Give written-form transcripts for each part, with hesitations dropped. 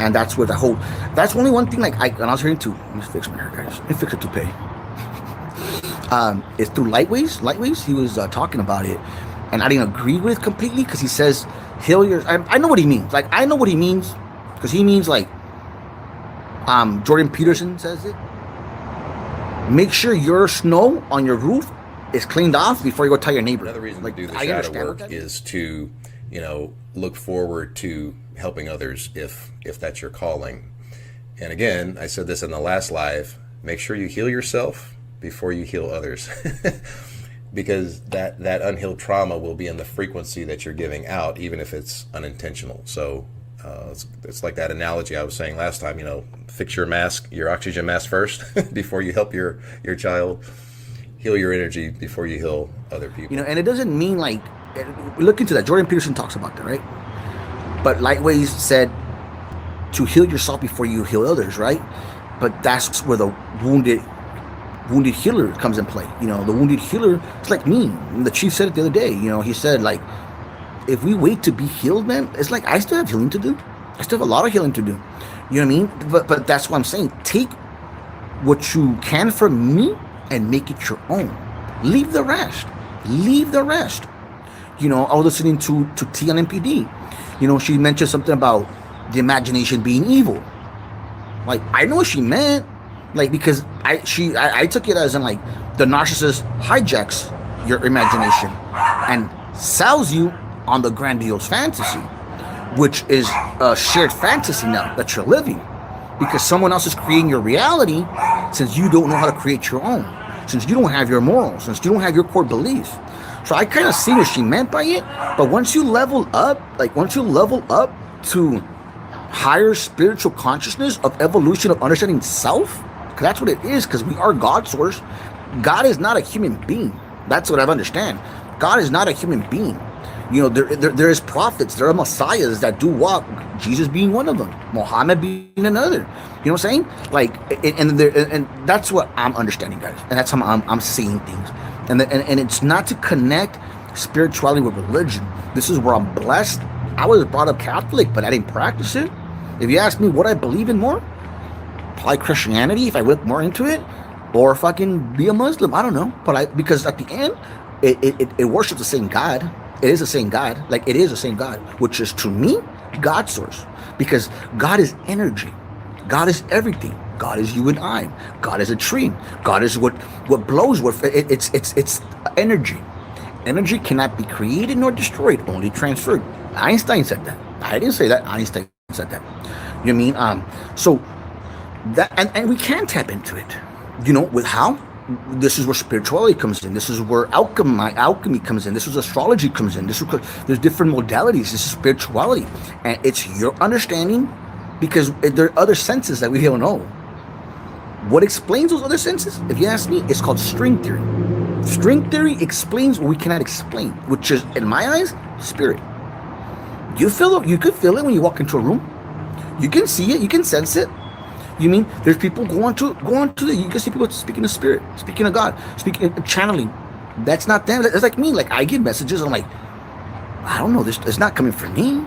And that's where the whole, that's only one thing, like, when I was hearing too, let me fix my hair, guys. Let me fix a toupee. It's through Lightways, he was talking about it. And I didn't agree with completely, because he says, heal your, I know what he means. Like, I know what he means, because he means, like, Jordan Peterson says it. Make sure your snow on your roof is cleaned off before you go tell your neighbor. Another reason like, to do the I shadow work is to, look forward to helping others if that's your calling. And again, I said this in the last live, make sure you heal yourself before you heal others. Because that unhealed trauma will be in the frequency that you're giving out, even if it's unintentional. So it's like that analogy I was saying last time, fix your mask, your oxygen mask first before you help your child. Heal your energy before you heal other people. And it doesn't mean like, look into that. Jordan Peterson talks about that, right? But Lightways said to heal yourself before you heal others, right? But that's where the wounded healer comes in play. The wounded healer, it's like me. The chief said it the other day. He said, like, if we wait to be healed, man, it's like I still have healing to do. I still have a lot of healing to do. You know what I mean? But that's what I'm saying. Take what you can from me and make it your own. Leave the rest. I was listening to T on MPD. She mentioned something about the imagination being evil. Like, I know what she meant. Like, because I took it as in, like, the narcissist hijacks your imagination and sells you on the grandiose fantasy, which is a shared fantasy now that you're living, because someone else is creating your reality, since you don't know how to create your own, since you don't have your morals, since you don't have your core beliefs. So I kind of see what she meant by it. But once you level up to higher spiritual consciousness of evolution, of understanding self, because that's what it is, because we are God source. God is not a human being. That's what I understand. God is not a human being. There is prophets, there are messiahs that do walk, Jesus being one of them, Muhammad being another. You know what I'm saying? Like, and that's what I'm understanding, guys, and that's how I'm seeing things. And it's not to connect spirituality with religion. This is where I'm blessed. I was brought up Catholic, but I didn't practice it. If you ask me what I believe in more, probably Christianity, if I look more into it, or fucking be a Muslim. I don't know, but because at the end, it worships the same God. It is the same God. Like, it is the same God, which is, to me, God source. Because God is energy. God is everything. God is you and I. God is a tree. God is what blows. It's energy. Energy cannot be created nor destroyed, only transferred. Einstein said that. I didn't say that. Einstein said that. You know what I mean? So that, and we can tap into it. With how? This is where spirituality comes in. This is where alchemy comes in. This is astrology comes in. There's different modalities. This is spirituality, and it's your understanding, because there are other senses that we don't know. What explains those other senses? If you ask me, it's called string theory. String theory explains what we cannot explain, which is, in my eyes, spirit. You could feel it when you walk into a room. You can see it. You can sense it. You mean there's people go on to you can see people speaking of spirit, speaking of God, speaking, channeling. That's not them. It's like me. Like, I get messages. I'm like, I don't know. It's not coming from me.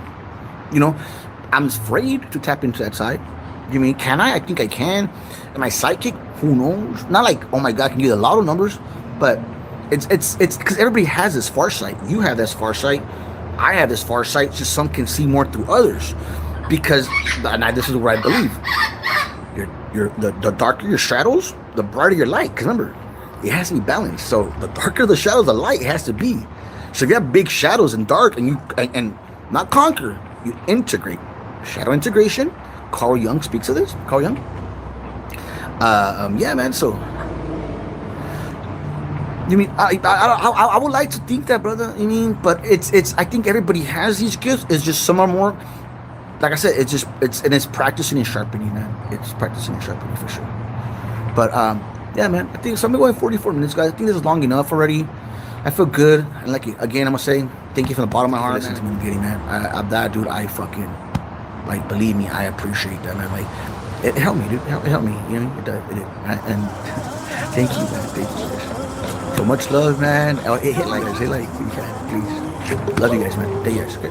I'm afraid to tap into that side. You mean, can I? I think I can. Am I psychic? Who knows? Not like, oh my God, I can give you the lotto numbers, but it's because everybody has this far sight. You have this far sight. I have this far sight. Just some can see more through others, because, and this is where I believe. The darker your shadows, the brighter your light. Because remember, it has to be balanced. So the darker the shadows, the light has to be. So if you have big shadows and dark, and you and not conquer, you integrate. Shadow integration. Carl Jung speaks of this. Carl Jung. Yeah, man. So you mean I would like to think that, brother. You mean, but it's. I think everybody has these gifts. It's just some are more. Like I said, it's practicing and sharpening, man. It's practicing and sharpening for sure. But yeah, man. I think so. I'm going 44 minutes, guys. I think this is long enough already. I feel good. And like, again, I'm gonna say thank you from the bottom of my heart. Listen to me, getting, man. That dude, I fucking, like, believe me, I appreciate that, man. Like, it helped me, dude. It helped me. You know, it did. And thank you, man. Thank you. So much love, man. Hit like, please. Love you guys, man. Take care. Okay.